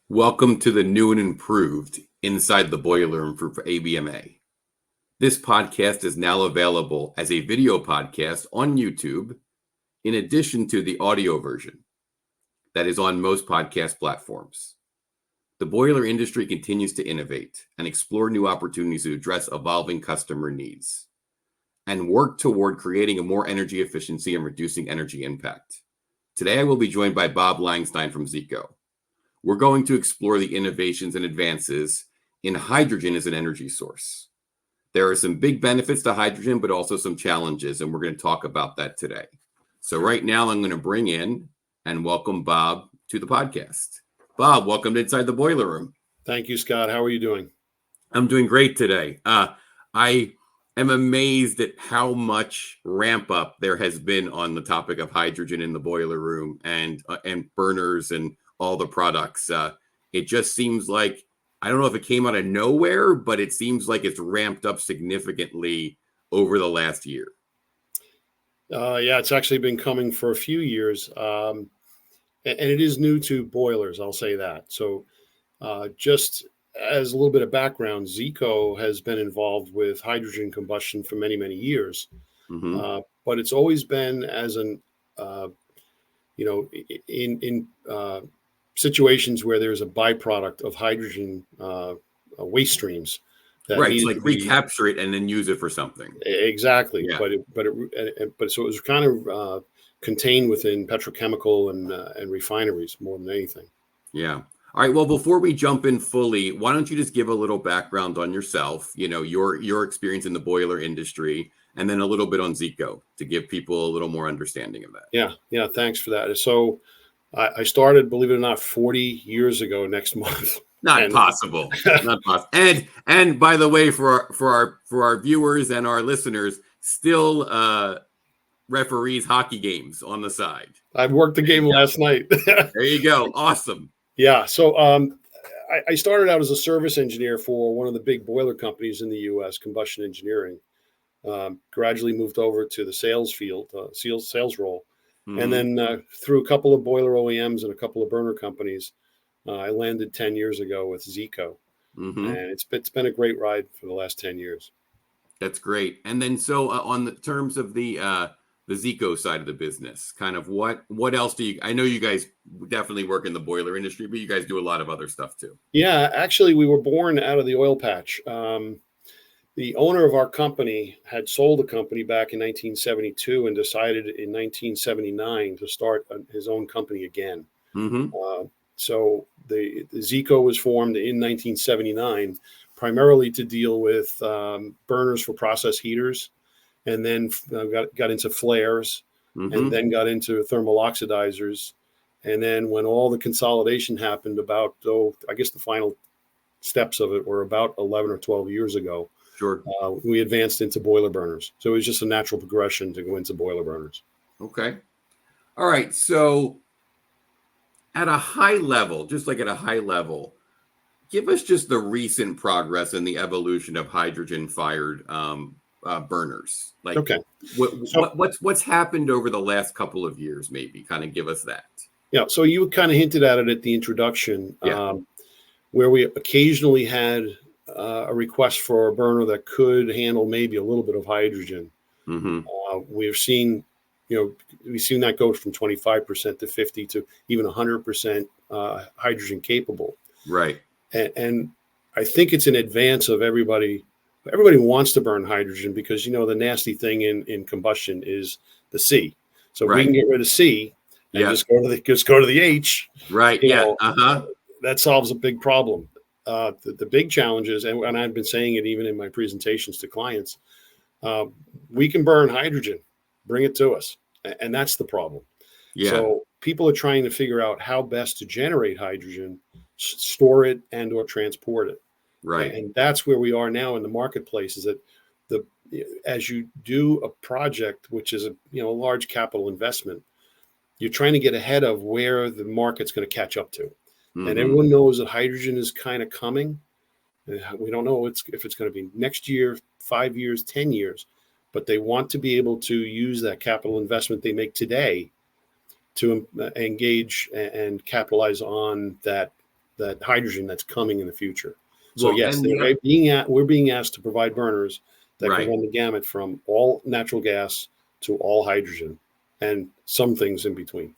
Welcome to the new and improved Inside the Boiler Room for ABMA. This podcast is now available as a video podcast on YouTube, in addition to the audio version that is on most podcast platforms. The boiler industry continues to innovate and explore new opportunities to address evolving customer needs and work toward creating a more energy efficiency and reducing energy impact. Today, I will be joined by Bob Langstine from Zeeco. We're going to explore the innovations and advances in hydrogen as an energy source. There are some big benefits to hydrogen, but also some challenges, and we're going to talk about that today. So right now, I'm going to bring in and welcome Bob to the podcast. Bob, welcome to Inside the Boiler Room. Thank you, Scott. How are you doing? I'm doing great today. I am amazed at how much ramp up there has been on the topic of hydrogen in the boiler room and burners and all the products. It just seems like, I don't know if it came out of nowhere, but it seems like it's ramped up significantly over the last year. Yeah, it's actually been coming for a few years. And it is new to boilers, I'll say that. So just as a little bit of background, Zeeco has been involved with hydrogen combustion for many, many years. Mm-hmm. But it's always been as in situations where there's a byproduct of hydrogen waste streams that Right, needed like to be recapture it and then use it for something. exactly. Yeah. But so it was kind of contained within petrochemical and refineries more than anything. Yeah. All right. Well, before we jump in fully, why don't you just give a little background on yourself, your experience in the boiler industry, and then a little bit on Zeeco to give people a little more understanding of that. Yeah. Thanks for that. So I started, believe it or not, 40 years ago next month. Not possible. Not possible. And by the way, for our viewers and our listeners, still referees hockey games on the side. I worked the game last night. There you go. Awesome. Yeah. So I started out as a service engineer for one of the big boiler companies in the U.S., Combustion Engineering. Gradually moved over to the sales field, sales role. Mm-hmm. And then through a couple of boiler OEMs and a couple of burner companies, I landed 10 years ago with Zeeco. Mm-hmm. And it's been a great ride for the last 10 years. That's great. And then so on the terms of the Zeeco side of the business, kind of what else do you, I know you guys definitely work in the boiler industry, but you guys do a lot of other stuff too. Yeah, actually, we were born out of the oil patch. The owner of our company had sold the company back in 1972 and decided in 1979 to start his own company again. Mm-hmm. So the Zeeco was formed in 1979, primarily to deal with burners for process heaters, and then got into flares, Mm-hmm. and then got into thermal oxidizers. And then when all the consolidation happened about, I guess the final steps of it were about 11 or 12 years ago. Sure. We advanced into boiler burners. So it was just a natural progression to go into boiler burners. Okay. All right. So at a high level, just like at a high level, give us just the recent progress in the evolution of hydrogen-fired burners. Like, okay. What's happened over the last couple of years? Maybe kind of give us that. Yeah. So you kind of hinted at it at the introduction, where we occasionally had a request for a burner that could handle maybe a little bit of hydrogen. Mm-hmm. We've seen that go from 25% to 50 to even 100% hydrogen capable. Right. And I think it's in advance of everybody. Everybody wants to burn hydrogen because, the nasty thing in combustion is the C. So if we can get rid of C and just go to the H. Right. That solves a big problem. The big challenge is, and I've been saying it even in my presentations to clients, we can burn hydrogen, bring it to us. And that's the problem. Yeah. So people are trying to figure out how best to generate hydrogen, store it, and or transport it. Right. And that's where we are now in the marketplace, is that as you do a project, which is a large capital investment, you're trying to get ahead of where the market's going to catch up to. Mm-hmm. And everyone knows that hydrogen is kind of coming. We don't know if it's going to be next year, 5 years, 10 years, but they want to be able to use that capital investment they make today to engage and capitalize on that that hydrogen that's coming in the future. So Well, yes, and we're being asked to provide burners that can right. run the gamut from all natural gas to all hydrogen and some things in between.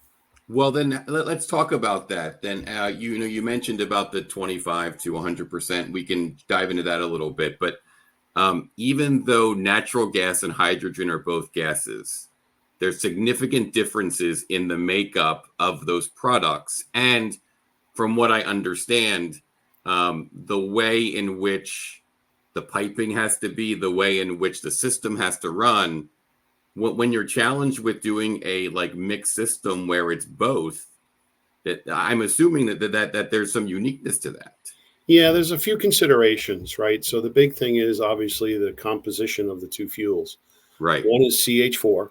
Well, then let's talk about that. Then you mentioned about the 25 to 100%. We can dive into that a little bit, but even though natural gas and hydrogen are both gases, there's significant differences in the makeup of those products. And from what I understand, the way in which the piping has to be, the way in which the system has to run, when you're challenged with doing a like mixed system where it's both, that I'm assuming that there's some uniqueness to that. Yeah, there's a few considerations, right? So the big thing is obviously the composition of the two fuels. Right. One is CH4, and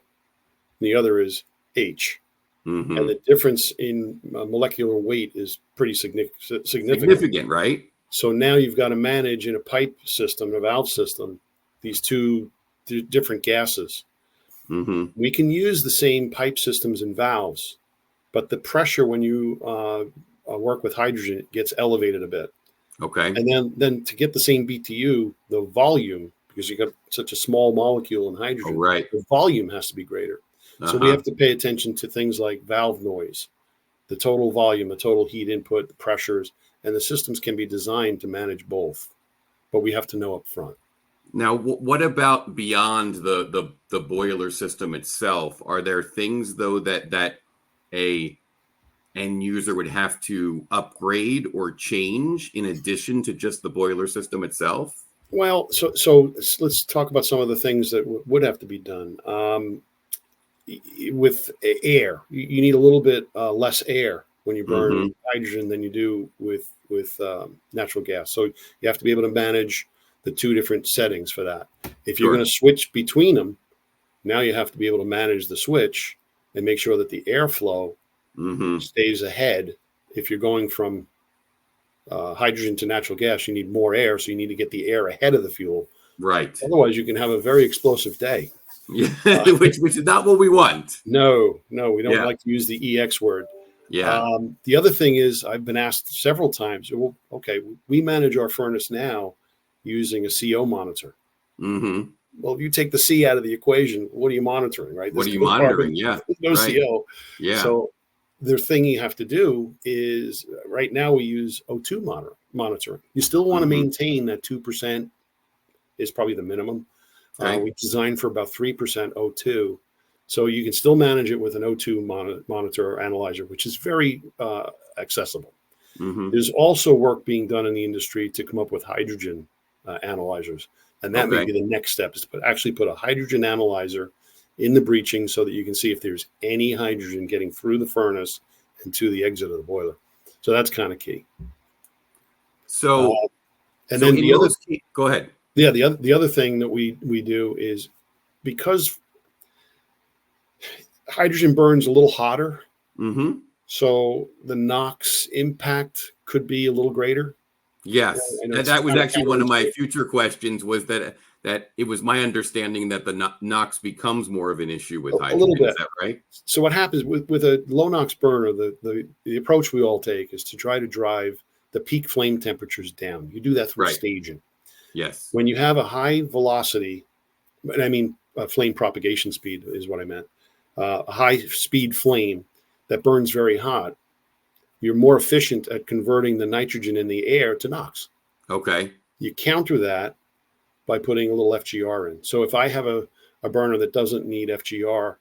the other is H. And Mm-hmm. the difference in molecular weight is pretty significant. Significant, right? So now you've got to manage in a pipe system, a valve system, these two different gases. Mm-hmm. We can use the same pipe systems and valves, but the pressure when you work with hydrogen gets elevated a bit. Okay. And then to get the same BTU, the volume, because you got such a small molecule in Oh, hydrogen, right. the volume has to be greater. So we Uh-huh. have to pay attention to things like valve noise, the total volume, the total heat input, the pressures, and the systems can be designed to manage both. But we have to know up front. Now, what about beyond the boiler system itself? Are there things though that a end user would have to upgrade or change in addition to just the boiler system itself? Well, so let's talk about some of the things that would have to be done. With air, you need a little bit less air when you burn Mm-hmm. hydrogen than you do with natural gas. So you have to be able to manage the two different settings for that. If you're going Sure. to switch between them, now you have to be able to manage the switch and make sure that the airflow Mm-hmm. stays ahead. If you're going from hydrogen to natural gas, you need more air, so you need to get the air ahead of the fuel. Right. Otherwise, you can have a very explosive day. Yeah. Which is not what we want. No, we don't Yeah. like to use the EX word. Yeah. The other thing is, I've been asked several times, well, okay, we manage our furnace now using a CO monitor. Mm-hmm. Well, if you take the C out of the equation, what are you monitoring, right? What There's are you no carbon, monitoring? Yeah. there's no Right. CO. Yeah. So the thing you have to do is right now we use O2 monitoring. You still want to Mm-hmm. maintain that 2% is probably the minimum. Okay. We designed for about 3% O2. So you can still manage it with an O2 monitor or analyzer, which is very accessible. Mm-hmm. There's also work being done in the industry to come up with hydrogen analyzers. And that may Okay. be the next step, is to actually put a hydrogen analyzer in the breeching so that you can see if there's any hydrogen getting through the furnace and to the exit of the boiler. So that's kind of key. So, And so then in the other, most go ahead. yeah, the other thing that we do is, because hydrogen burns a little hotter, Mm-hmm. so the NOx impact could be a little greater. Yes, I know it's that was kind of actually one of my counterintuitive. future questions. Was that it was my understanding that the NOx becomes more of an issue with A little hydrogen. Is bit. that right? So what happens with a low NOx burner, the approach we all take is to try to drive the peak flame temperatures down. You do that through Right. staging. Yes. When you have a high velocity, and I mean flame propagation speed is what I meant, a high speed flame that burns very hot, you're more efficient at converting the nitrogen in the air to NOx. Okay. You counter that by putting a little FGR in. So if I have a burner that doesn't need FGR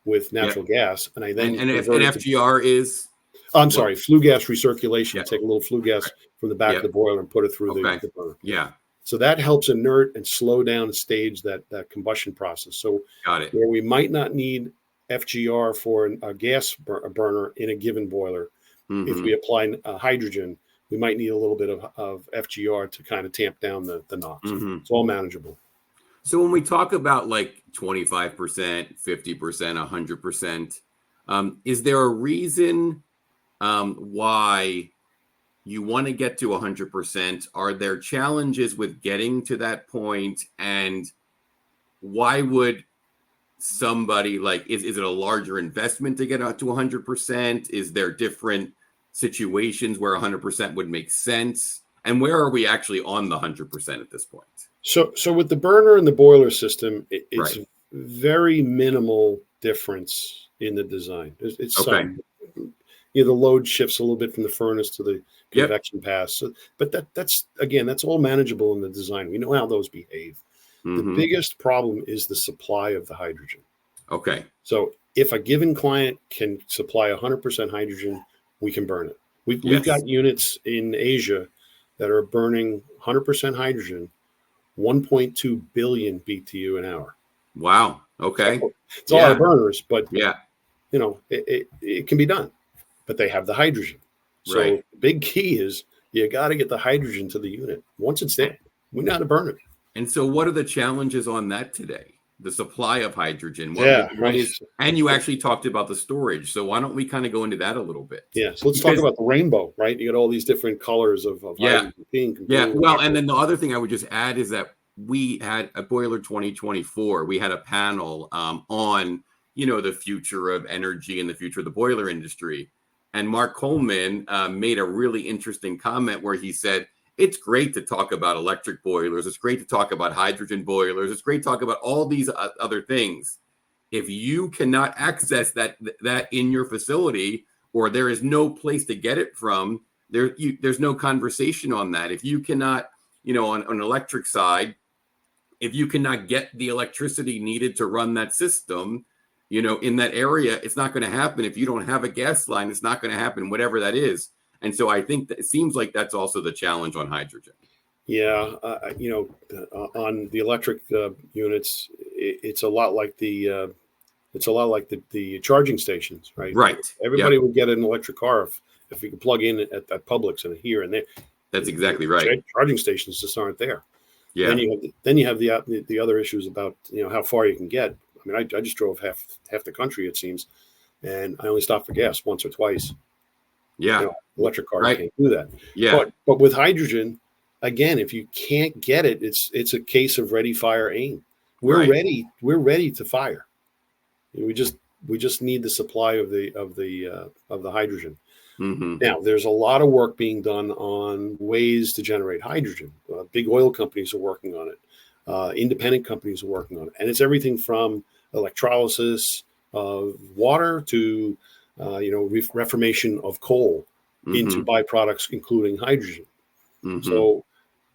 with Yep. natural gas, and I then And convert it to, FGR is I'm what? sorry, flue gas recirculation. Yeah. Take a little flue gas from the back of Yep. the boiler and put it through Okay. the burner. Yeah. So that helps inert and slow down and stage that combustion process. So Got it. where we might not need FGR for a gas burner in a given boiler, if we Mm-hmm. apply hydrogen, we might need a little bit of FGR to kind of tamp down the NOx. Mm-hmm. It's all manageable. So when we talk about like 25%, 50%, 100%, is there a reason why you want to get to 100%? Are there challenges with getting to that point? And why would somebody like, is it a larger investment to get out to 100%? Is there different situations where 100% would make sense? And where are we actually on the 100% at this point? So with the burner and the boiler system, it's Right. very minimal difference in the design. It's Okay. some, the load shifts a little bit from the furnace to the Yep. convection pass. So, but that's all manageable in the design. We know how those behave. The Mm-hmm. biggest problem is the supply of the hydrogen. Okay. So if a given client can supply 100% hydrogen, we can burn it. We've Yes. got units in Asia that are burning 100% hydrogen, 1.2 billion BTU an hour. Wow. Okay. So it's a lot of burners, but Yeah. it can be done. But they have the hydrogen. So Right. the big key is you got to get the hydrogen to the unit. Once it's there, we know how to burn it. And so what are the challenges on that today? The supply of hydrogen. Yeah, What right. is, and you actually talked about the storage. So why don't we kind of go into that a little bit? Yeah. So let's talk about the rainbow, right? You got all these different colors of hydrogen, pink and blue. Yeah. Well, and then the other thing I would just add is that we had a Boiler 2024. We had a panel on, the future of energy and the future of the boiler industry. And Mark Coleman made a really interesting comment where he said, it's great to talk about electric boilers. It's great to talk about hydrogen boilers. It's great to talk about all these other things. If you cannot access that in your facility, or there is no place to get it from, there's no conversation on that. If you cannot, on an electric side, if you cannot get the electricity needed to run that system, in that area, it's not going to happen. If you don't have a gas line, it's not going to happen, whatever that is. And so I think that it seems like that's also the challenge on hydrogen. Yeah, on the electric units, it's a lot like the charging stations, right? Right. Everybody would get an electric car if you could plug in at Publix and here and there. That's exactly right. Charging stations just aren't there. Yeah. Then you have the other issues about how far you can get. I mean, I just drove half the country, it seems, and I only stopped for gas once or twice. Yeah. Electric cars can't do that. Yeah. But with hydrogen, again, if you can't get it, it's a case of ready, fire, aim. We're ready. We're ready to fire. We just need the supply of the hydrogen. Mm-hmm. Now, there's a lot of work being done on ways to generate hydrogen. Big oil companies are working on it. Independent companies are working on it, and it's everything from electrolysis of water to reformation of coal into byproducts, including hydrogen. Mm-hmm. So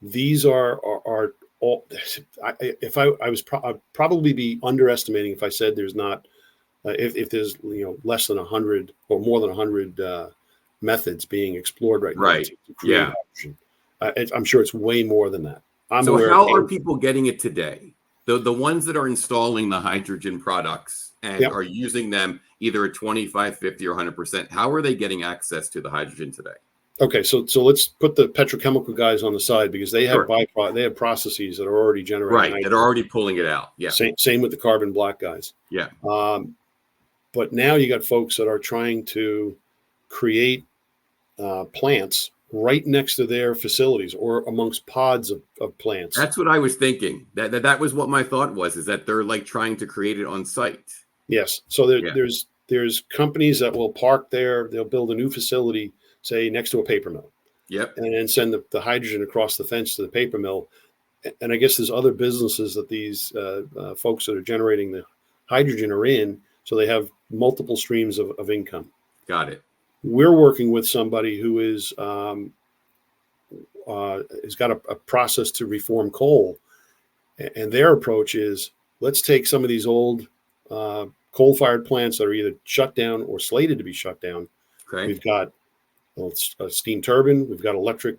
these are all. I'd probably be underestimating if I said there's not. If there's less than 100 or more than 100 methods being explored right now to create hydrogen. I'm sure it's way more than that. So how are people getting it today? The ones that are installing the hydrogen products and are using them either at 25, 50, or 100%, how are they getting access to the hydrogen today? Okay, so let's put the petrochemical guys on the side because they have they have processes that are already generating hydrogen. That are already pulling it out. Yeah. Same with the carbon black guys. Yeah. But now you got folks that are trying to create plants right next to their facilities or amongst pods of plants. That's what I was thinking. That was what my thought was, is that they're like trying to create it on site. Yes. So there's companies that will park there. They'll build a new facility, say next to a paper mill. Yep. And then send the hydrogen across the fence to the paper mill. And I guess there's other businesses that these folks that are generating the hydrogen are in. So they have multiple streams of income. Got it. We're working with somebody who has got a process to reform coal, and their approach is let's take some of these old coal-fired plants that are either shut down or slated to be shut down. Okay. We've got a steam turbine, we've got electric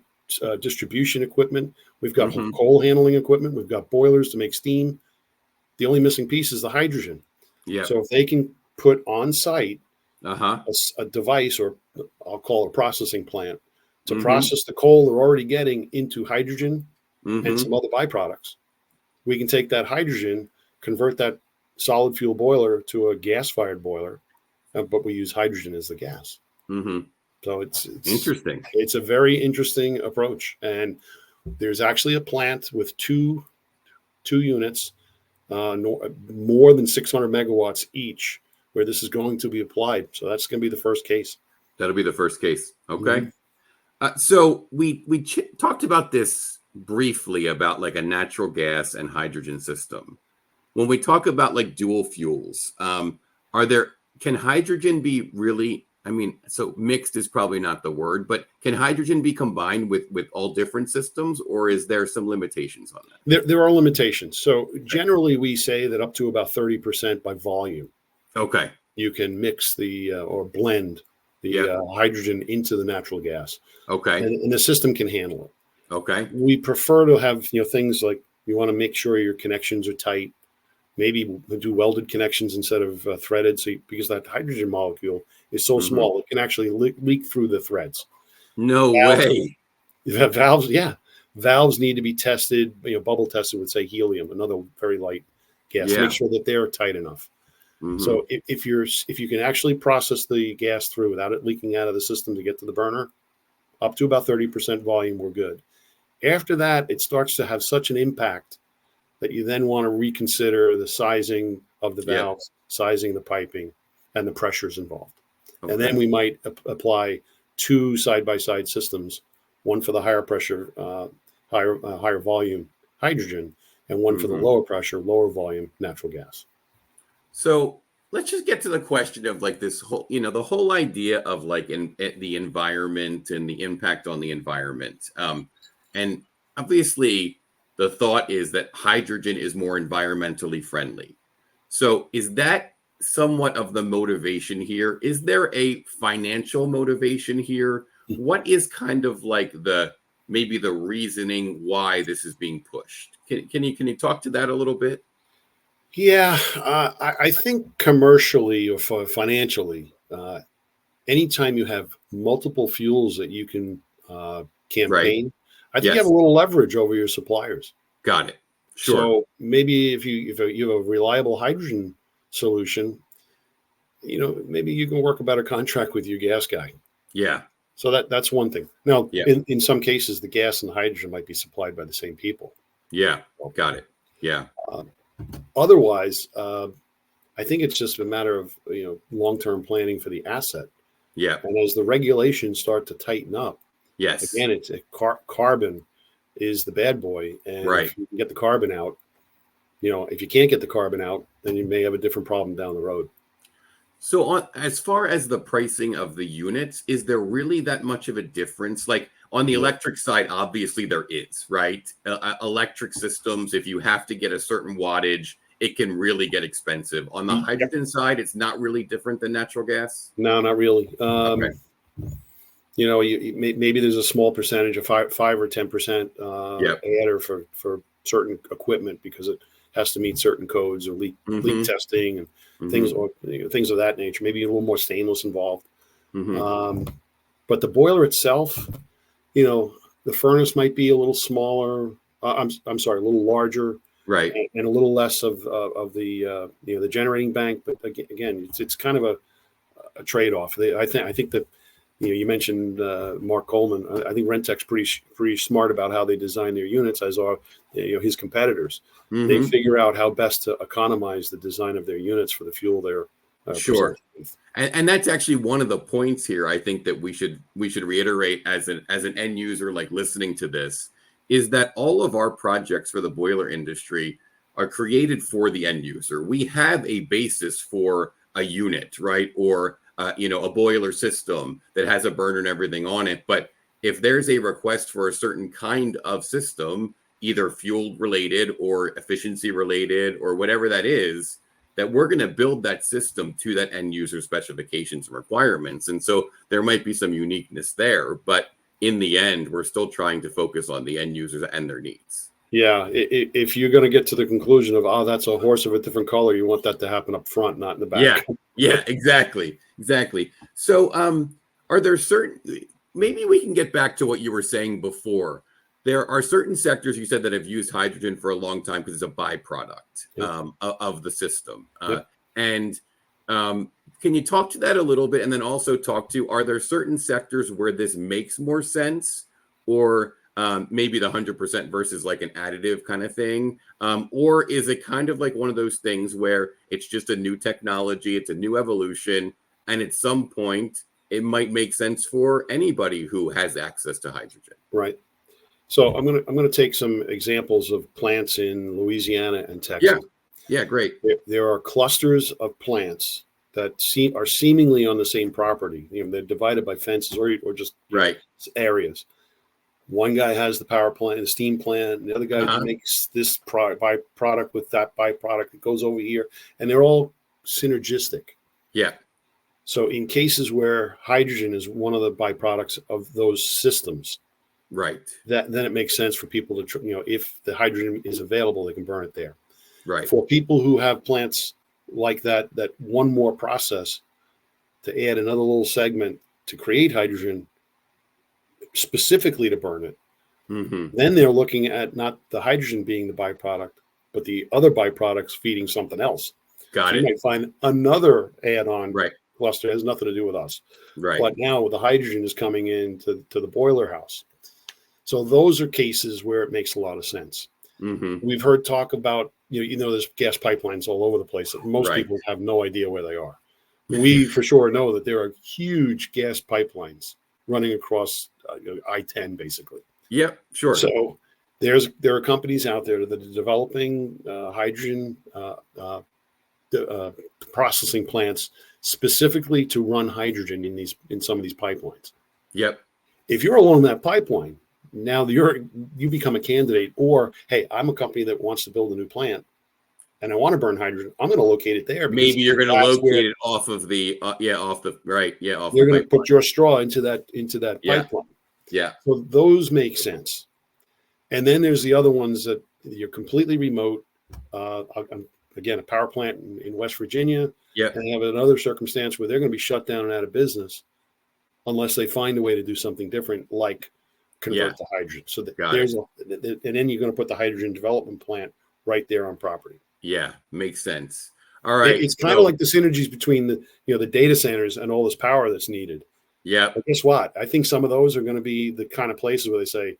distribution equipment, we've got coal handling equipment, we've got boilers to make steam. The only missing piece is the hydrogen. Yeah. So if they can put on site a device, or I'll call it a processing plant, to process the coal they're already getting into hydrogen and some other byproducts, we can take that hydrogen, convert that solid fuel boiler to a gas-fired boiler, but we use hydrogen as the gas. So it's interesting. It's a very interesting approach, and there's actually a plant with two units, more than 600 megawatts each, where this is going to be applied. So that's going to be the first case. That'll be the first case. Okay. Mhm. So we talked about this briefly about like a natural gas and hydrogen system. When we talk about like dual fuels, are there can hydrogen be really? I mean, so mixed is probably not the word, but can hydrogen be combined with all different systems, or is there some limitations on that? There are limitations. So generally, we say that up to about 30% by volume, Okay. you can mix or blend the Yeah. hydrogen into the natural gas, Okay. and the system can handle it. Okay. We prefer to have things like you want to make sure your connections are tight. Maybe we'll do welded connections instead of threaded, because that hydrogen molecule is so Hmm. small it can actually leak through the threads. No Valves, way. valves, yeah, valves need to be tested. Bubble tested with say helium, another very light gas, to make Yeah. sure that they're tight enough. Hmm. So if you can actually process the gas through without it leaking out of the system to get to the burner, up to about 30% volume, we're good. After that, it starts to have such an impact that you then want to reconsider the sizing of the Yep. valves, sizing the piping, and the pressures involved. And then Okay. we might apply two side-by-side systems, one for the higher pressure, higher volume hydrogen, and one for the Hmm. lower pressure, lower volume natural gas. So let's just get to the question of like this whole, the whole idea of like the environment and the impact on the environment. And obviously, the thought is that hydrogen is more environmentally friendly. So is that somewhat of the motivation here? Is there a financial motivation here? What is kind of like maybe the reasoning why this is being pushed? Can you talk to that a little bit? Yeah, I think commercially or financially, anytime you have multiple fuels that you can Right. campaign, I think you have a Yes. little leverage over your suppliers. Got it. Sure. So maybe if you have a reliable hydrogen solution, maybe you can work a better contract with your gas guy. Yeah. So that's one thing. Now, Yeah. in some cases, the gas and the hydrogen might be supplied by the same people. Yeah. Got it. Yeah. Uh, Otherwise, I think it's just a matter of long term planning for the asset. Yeah. And as the regulations start to tighten up, Yes. again, it's carbon is the bad boy, and Right. if you can get the carbon out, if you can't get the carbon out, then you may have a different problem down the road. So as far as the pricing of the units, is there really that much of a difference? Like on the No. electric side, obviously there is, right? Electric systems, if you have to get a certain wattage, it can really get expensive. On the Yep. hydrogen side, it's not really different than natural gas. No, not really. Okay. Maybe there's a small percentage of 5 or 10% Yep. adder for certain equipment because it has to meet certain codes or leak Mm-hmm. testing and things Mm-hmm. or things of that nature. Maybe a little more stainless involved. Mm-hmm. Um, but the boiler itself, the furnace might be a little smaller. I'm sorry, a little larger Right. and a little less of the the generating bank. But again, it's kind of a trade off. I think that you mentioned Mark Coleman. I think Rentec's pretty smart about how they design their units, as are his competitors. They Mm-hmm. figure out how best to economize the design of their units for the fuel they're Sure. presented with. And that's actually one of the points here. I think that we should reiterate as an end user, like listening to this, is that all of our projects for the boiler industry are created for the end user. We have a basis for a unit, right, or a boiler system that has a burner and everything on it. But if there's a request for a certain kind of system, either fuel related or efficiency related or whatever that is, that we're going to build that system to that end user specifications and requirements. And so there might be some uniqueness there, but in the end, we're still trying to focus on the end users and their needs. Yeah, if you're going to get to the conclusion of that's a horse of a different color, you want that to happen up front, not in the Yeah, back. yeah, exactly. So, are there certain? Maybe we can get back to what you were saying before. There are certain sectors you said that have used hydrogen for a long time because it's a byproduct Yep. of the system. Yep. And can you talk to that a little bit, and then also talk to are there certain sectors where this makes more sense, or maybe the 100% versus like an additive kind of thing? Or is it kind of like one of those things where it's just a new technology, it's a new evolution, and at some point it might make sense for anybody who has access to hydrogen. Right. So I'm gonna take some examples of plants in Louisiana and Yeah. Texas. Yeah, great. There are clusters of plants that are seemingly on the same property. They're divided by fences or just Right. areas. One guy has the power plant, the steam plant, and the other guy Uh-huh. makes this byproduct with that byproduct that goes over here, and they're all synergistic. Yeah. So in cases where hydrogen is one of the byproducts of those systems, Right. then it makes sense for people to, if the hydrogen is available, they can burn it there. Right. For people who have plants like that one more process to add another little segment to create hydrogen specifically to burn it, then they're looking at not the hydrogen being the byproduct, but the other byproducts feeding something else. Got You it. might find another add-on Right. cluster has nothing to do with us. Right. But now the hydrogen is coming into the boiler house. So those are cases where it makes a lot of sense. We've heard talk about, there's gas pipelines all over the place that most people have no idea where they are. We for sure know that there are huge gas pipelines running across I-10 basically. Yep, sure. So there are companies out there that are developing hydrogen processing plants specifically to run hydrogen in some of these pipelines. Yep. If you're along that pipeline, now you become a candidate, or hey, I'm a company that wants to build a new plant and I want to burn hydrogen. I'm going to locate it there. Maybe you're going to locate it off of the right. Yeah, off. You're going to put your straw into that pipeline. Yeah. So those make sense. And then there's the other ones that you're completely remote. Again, a power plant in West Virginia. Yeah. And have another circumstance where they're going to be shut down and out of business unless they find a way to do something different, like convert to hydrogen. So and then you're going to put the hydrogen development plant right there on property. Yeah, makes sense. All right. It's kind of like the synergies between the data centers and all this power that's needed. Yeah. But guess what? I think some of those are going to be the kind of places where they say,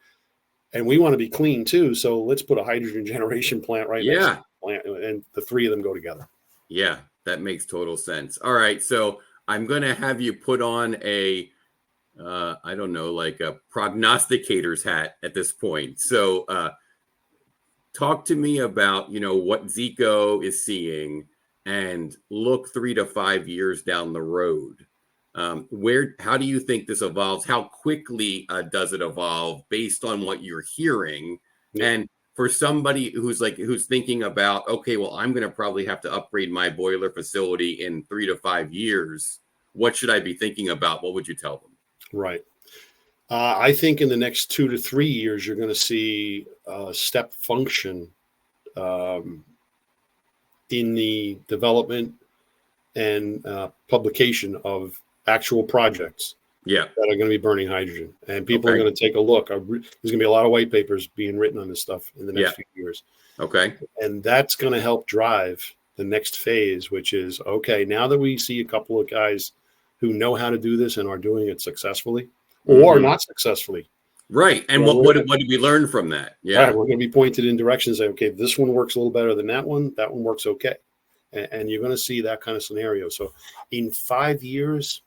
and we want to be clean too, so let's put a hydrogen generation plant right next to the plant, and the three of them go together. Yeah, that makes total sense. All right, so I'm going to have you put on a I don't know, like a prognosticator's hat at this point. So talk to me about, what Zeeco is seeing, and look 3 to 5 years down the road. How do you think this evolves? How quickly does it evolve based on what you're hearing? Yeah. And for somebody who's thinking about, okay, well, I'm going to probably have to upgrade my boiler facility in 3 to 5 years. What should I be thinking about? What would you tell them? Right. I think in the next 2 to 3 years, you're going to see a step function in the development and publication of actual projects that are going to be burning hydrogen. And people are going to take a look. There's going to be a lot of white papers being written on this stuff in the next few years. Okay. And that's going to help drive the next phase, which is, okay, now that we see a couple of guys who know how to do this and are doing it successfully or not successfully. Right. And what did we learn from that? Yeah. Right, we're going to be pointed in directions and say, okay, this one works a little better than that one. That one works okay. And you're going to see that kind of scenario. So in 5 years,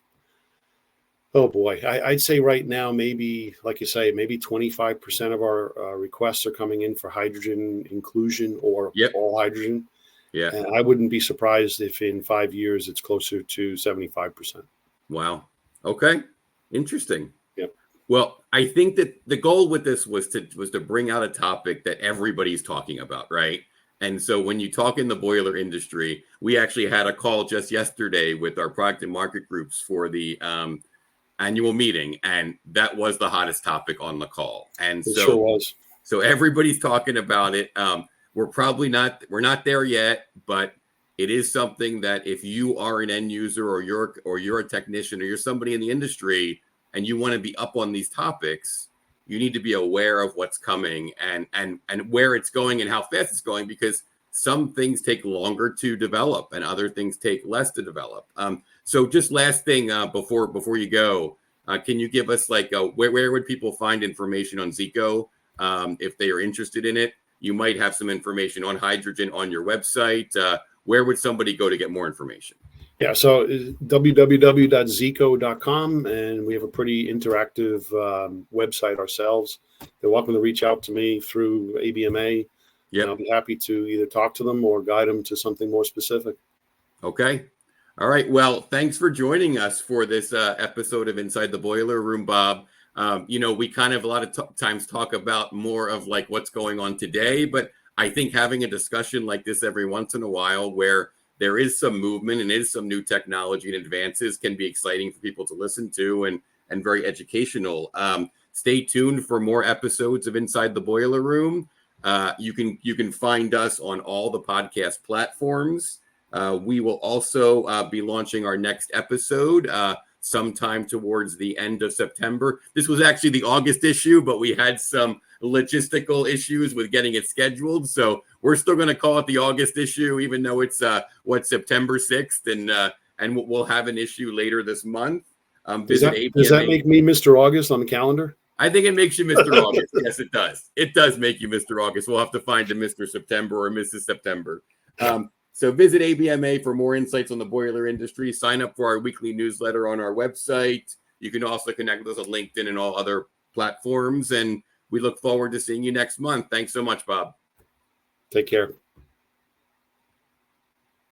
oh boy, I'd say right now, maybe, like you say, maybe 25% of our requests are coming in for hydrogen inclusion or all hydrogen. Yeah. And I wouldn't be surprised if in 5 years it's closer to 75%. Wow. Okay. Interesting. Yep. Well, I think that the goal with this was to bring out a topic that everybody's talking about, right? And so when you talk in the boiler industry, we actually had a call just yesterday with our product and market groups for the annual meeting, and that was the hottest topic on the call. And it sure was. So everybody's talking about it. We're not there yet, but it is something that if you are an end user or you're a technician or you're somebody in the industry and you want to be up on these topics, you need to be aware of what's coming and where it's going and how fast it's going, because some things take longer to develop and other things take less to develop. So just last thing before you go, can you give us where would people find information on Zeeco if they are interested in it? You might have some information on hydrogen on your website. Where would somebody go to get more information? Yeah, so www.zeeco.com, and we have a pretty interactive website ourselves. They're welcome to reach out to me through ABMA, and I'll Yep. be happy to either talk to them or guide them to something more specific. Okay. All right. Well, thanks for joining us for this episode of Inside the Boiler Room, Bob. We kind of a lot of times talk about more of like what's going on today, but I think having a discussion like this every once in a while where there is some movement and is some new technology and advances can be exciting for people to listen to and very educational. Stay tuned for more episodes of Inside the Boiler Room. You can find us on all the podcast platforms. We will also be launching our next episode sometime towards the end of September. This was actually the August issue, but we had some logistical issues with getting it scheduled. So we're still going to call it the August issue, even though it's September 6th, and we'll have an issue later this month. Does Visit that ABMA. make me Mr. August on the calendar? I think it makes you Mr. August. Yes, it does. It does make you Mr. August. We'll have to find a Mr. September or Mrs. September. So visit ABMA for more insights on the boiler industry. Sign up for our weekly newsletter on our website. You can also connect with us on LinkedIn and all other platforms. And we look forward to seeing you next month. Thanks so much, Bob. Take care.